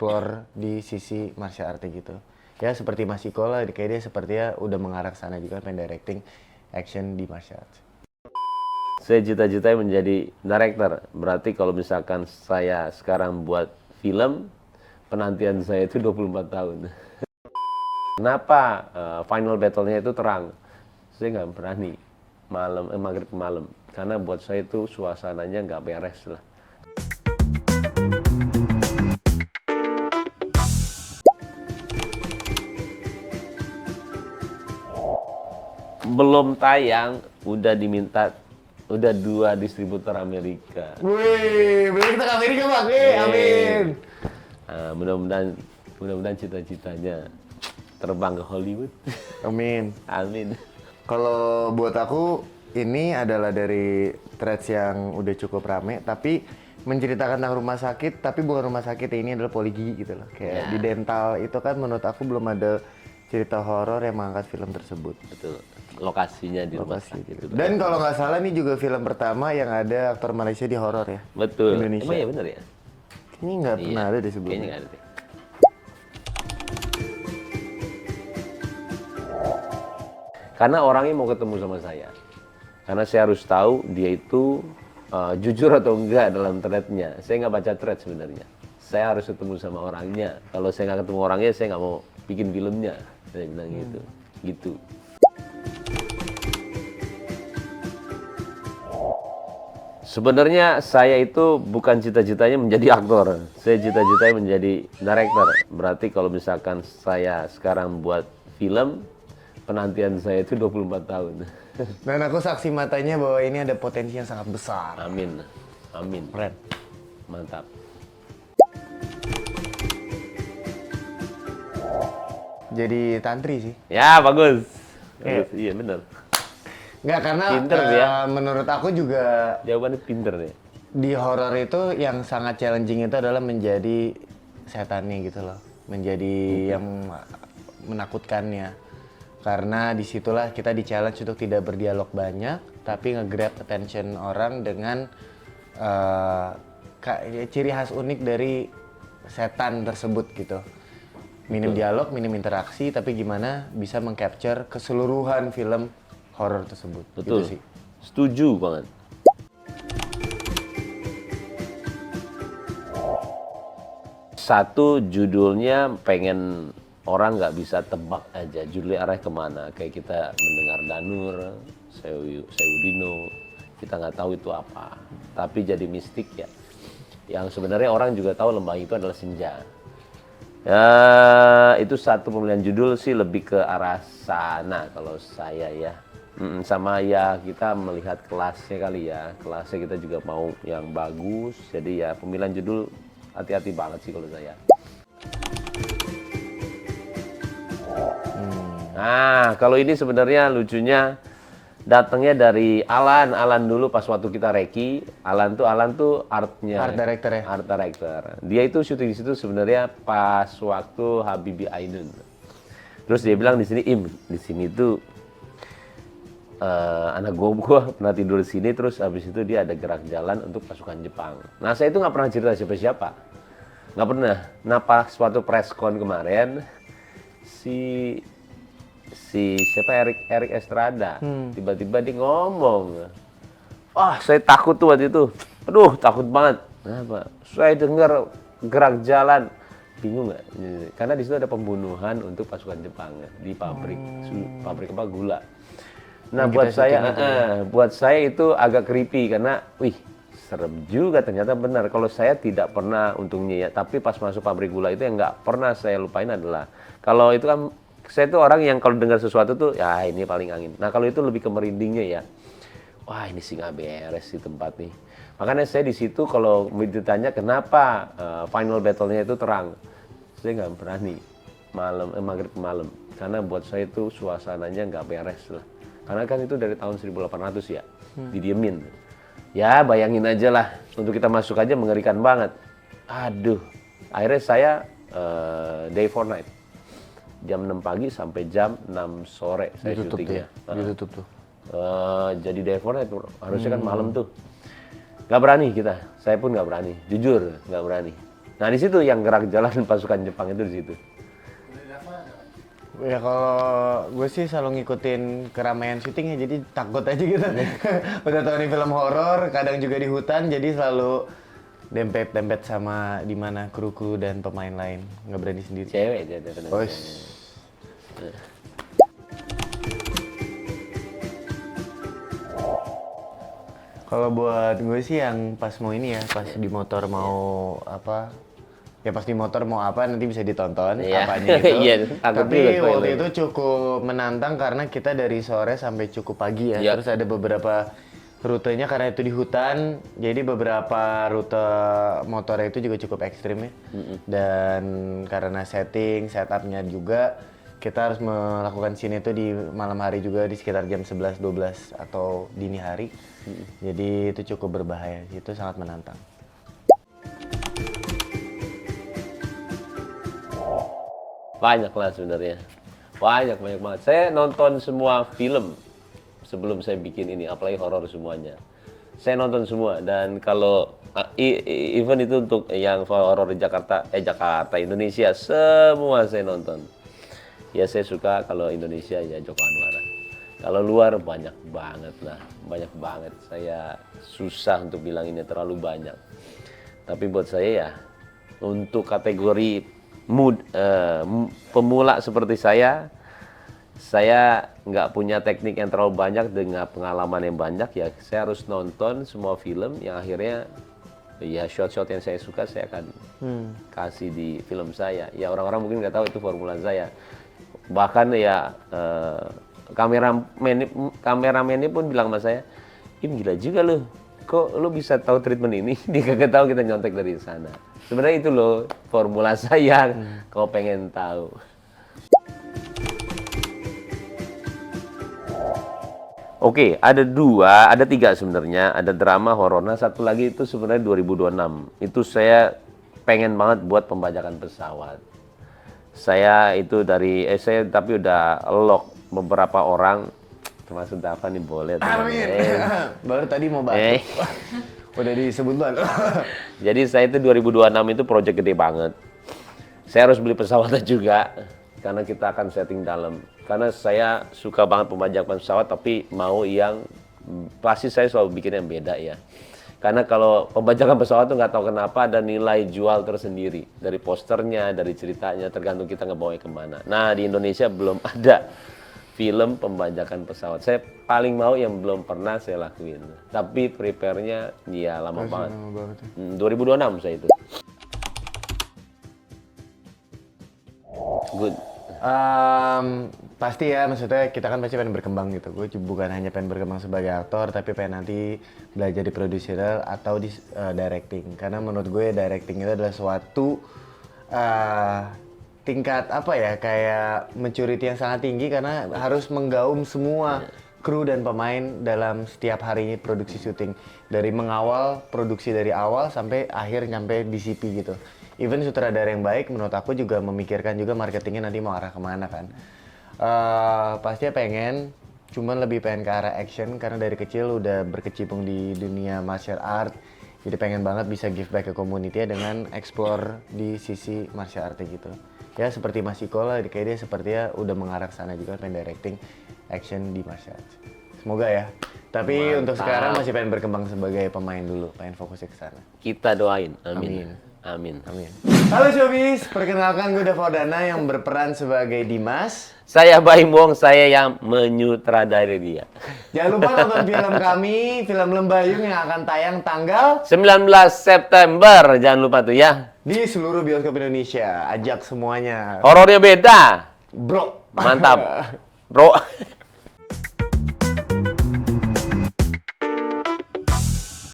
explore di sisi martial art gitu. Ya seperti Mas Iko lah, kayak dia sepertinya udah mengarah ke sana juga, pengen directing action di martial art. Saya cita-cita menjadi director. Berarti kalau misalkan saya sekarang buat film, penantian saya itu 24 tahun. Kenapa final battle-nya itu terang? Saya nggak berani maghrib ke malam. Karena buat saya itu suasananya nggak beres lah. Belum tayang, udah 2 distributor Amerika. Wih, besok kita ke Amerika Bang, amin. Mudah-mudahan cita-citanya terbang ke Hollywood. Amin. Amin. Kalau buat aku, ini adalah dari threads yang udah cukup rame, tapi menceritakan tentang rumah sakit, tapi bukan rumah sakit, ini adalah poligigi gitu loh. Kayak di dental itu kan menurut aku belum ada cerita horor yang mengangkat film tersebut. Betul. Lokasinya di rumah Lokasi sakit. gitu. Dan kalau nggak salah ini juga film pertama yang ada aktor Malaysia di horor ya. Betul. Indonesia. Emang ya bener ya? Ini nggak pernah ada deh sebelumnya. Kayaknya nggak ada deh. Karena orangnya mau ketemu sama saya. Karena saya harus tahu dia itu jujur atau enggak dalam threadnya. Saya nggak baca thread sebenarnya. Saya harus ketemu sama orangnya. Kalau saya nggak ketemu orangnya, saya nggak mau bikin filmnya. Saya bilang gitu. Gitu. Sebenarnya saya itu bukan cita-citanya menjadi aktor. Saya cita-citanya menjadi director. Berarti kalau misalkan saya sekarang buat film, penantian saya itu 24 tahun. Dan aku saksi matanya bahwa ini ada potensi yang sangat besar. Amin. Amin. Keren. Mantap. Jadi tantri sih. Ya, bagus. Bagus. Iya, bener. Nggak, karena Pinter dia. menurut aku juga Jawabannya pinter deh. di horor itu yang sangat challenging itu adalah menjadi setannya gitu loh. Menjadi yang menakutkannya. Karena disitulah kita di-challenge untuk tidak berdialog banyak, tapi nge-grab attention orang dengan ciri khas unik dari setan tersebut gitu. Minim dialog, minim interaksi, tapi gimana bisa meng-capture keseluruhan film horor tersebut. Betul. Gitu sih. Setuju banget. Satu, judulnya pengen orang nggak bisa tebak aja judulnya arah kemana. Kayak kita mendengar Danur, Seudino, kita nggak tahu itu apa. Tapi jadi mistik ya. Yang sebenarnya orang juga tahu lembah itu adalah senja. Ya, itu satu pemilihan judul sih lebih ke arah sana kalau saya ya. Sama ya kita melihat kelasnya kali ya. Kelasnya kita juga mau yang bagus. Jadi ya pemilihan judul hati-hati banget sih kalau saya. Nah, kalau ini sebenarnya lucunya datangnya dari Alan dulu pas waktu kita reki. Alan tuh artnya. Art director ya? Art director. Dia itu syuting di situ sebenarnya pas waktu Habibie Ainun. Terus dia bilang di sini di sini tuh anak gua pernah tidur di sini, terus habis itu dia ada gerak jalan untuk pasukan Jepang. Nah, saya itu nggak pernah cerita siapa-siapa. Nggak pernah. Nah, pas suatu press-con kemarin si siapa Eric Estrada tiba-tiba dia ngomong, saya takut tuh waktu itu, aduh takut banget. Kenapa? Saya dengar gerak jalan, bingung nggak? Karena di situ ada pembunuhan untuk pasukan Jepang di pabrik apa gula. Nah, buat saya itu agak creepy karena, serem juga ternyata benar. Kalau saya tidak pernah untungnya ya, tapi pas masuk pabrik gula itu yang nggak pernah saya lupain adalah, kalau itu kan saya tuh orang yang kalau dengar sesuatu tuh, ya ini paling angin. Nah, kalau itu lebih ke merindingnya ya. Wah, ini sih nggak beres di tempat nih. Makanya saya di situ kalau ditanya kenapa final battle-nya itu terang, saya nggak berani maghrib ke malam. Karena buat saya itu suasananya nggak beres lah. Karena kan itu dari tahun 1800 ya, didiemin. Ya bayangin aja lah, untuk kita masuk aja mengerikan banget. Aduh, akhirnya saya day for night. Jam 6 pagi sampai jam 6 sore saya syutingnya. Ditutup tuh. Jadi day for night, harusnya kan malam tuh. Nggak berani kita, saya pun nggak berani, jujur nggak berani. Nah di situ yang gerak jalan pasukan Jepang itu di situ. Ya kalau gue sih selalu ngikutin keramaian syutingnya, jadi takut aja gitu. Udah tau ini film horor, kadang juga di hutan, jadi selalu dempet-dempet sama di mana kru-kru dan pemain lain, nggak berani sendiri. Cewek dia ada. Oh, kalau buat gue sih yang pas mau ini ya, pas di motor mau apa, ya pas di motor mau apa nanti bisa ditonton Iya. apanya itu. Iya, takut Tapi juga waktu spoiler. itu cukup menantang karena kita dari sore sampai cukup pagi ya. Iya. Terus ada beberapa rutenya karena itu di hutan, jadi beberapa rute motornya itu juga cukup ekstrim ya. Dan karena setupnya juga kita harus melakukan scene itu di malam hari juga di sekitar jam 11, 12 atau dini hari. Jadi itu cukup berbahaya, itu sangat menantang. Banyak lah sebenarnya. Banyak banget. Saya nonton semua film sebelum saya bikin ini, apalagi horor semuanya. Saya nonton semua dan kalau even itu untuk yang horor di Jakarta, Indonesia, semua saya nonton. Ya saya suka kalau Indonesia ya Joko Anwar. Kalau luar banyak banget lah, banyak banget. Saya susah untuk bilang ini terlalu banyak. Tapi buat saya ya, untuk kategori pemula seperti saya nggak punya teknik yang terlalu banyak dengan pengalaman yang banyak ya. Saya harus nonton semua film yang akhirnya ya shot-shot yang saya suka saya akan kasih di film saya. Ya orang-orang mungkin nggak tahu itu formula saya. Bahkan ya kameramen ini pun bilang sama saya, "Im gila juga lu, kok lu bisa tahu treatment ini?" Dia kagak tahu kita nyontek dari sana. Sebenarnya itu loh formula saya, kalau pengen tahu. Oke, ada tiga sebenarnya. Ada drama, horor. Nah, satu lagi itu sebenarnya 2026. Itu saya pengen banget buat pembajakan pesawat. Saya itu saya tapi udah lock beberapa orang, termasuk Dava nih boleh. Amin. Baru tadi mau batuk. Udah disebut banget. Jadi saya itu 2026 itu proyek gede banget. Saya harus beli pesawatnya juga karena kita akan setting dalam. Karena saya suka banget pembajakan pesawat, tapi mau yang pasti saya selalu bikin yang beda ya. Karena kalau pembajakan pesawat tuh nggak tahu kenapa ada nilai jual tersendiri dari posternya, dari ceritanya, tergantung kita ngebawanya kemana. Nah di Indonesia belum ada film pembajakan pesawat. Saya paling mau yang belum pernah saya lakuin. Tapi prepare-nya ya lama banget. 2026 saya itu. Good. Pasti ya, maksudnya kita kan pasti pengen berkembang gitu. Gue bukan hanya pengen berkembang sebagai aktor, tapi pengen nanti belajar di producer atau di directing. Karena menurut gue directing itu adalah suatu tingkat apa ya, kayak maturity yang sangat tinggi karena harus menggaum semua kru dan pemain dalam setiap harinya produksi syuting. Dari mengawal produksi dari awal sampai akhir nyampe DCP gitu. Even sutradara yang baik menurut aku juga memikirkan juga marketingnya nanti mau arah kemana kan. Pasti pengen, cuman lebih pengen ke arah action karena dari kecil udah berkecimpung di dunia martial art. Jadi pengen banget bisa give back ke community dengan explore di sisi martial art gitu. Ya seperti Mas Iko lah, kayak dia sepertinya udah mengarah ke sana juga, pengen directing action di martial art. Semoga ya. Tapi Mantap. untuk sekarang masih pengen berkembang sebagai pemain dulu, pengen fokusnya ke sana. Kita doain. Amin. Amin. Halo Showbiz, perkenalkan gue Davordana yang berperan sebagai Dimas. Saya Baim Wong, saya yang menyutradarai dia. Jangan lupa nonton film kami, film Lembayung yang akan tayang tanggal 19 September, jangan lupa tuh ya. di seluruh bioskop Indonesia. Ajak semuanya. Horornya beda. Bro. Mantap. Bro.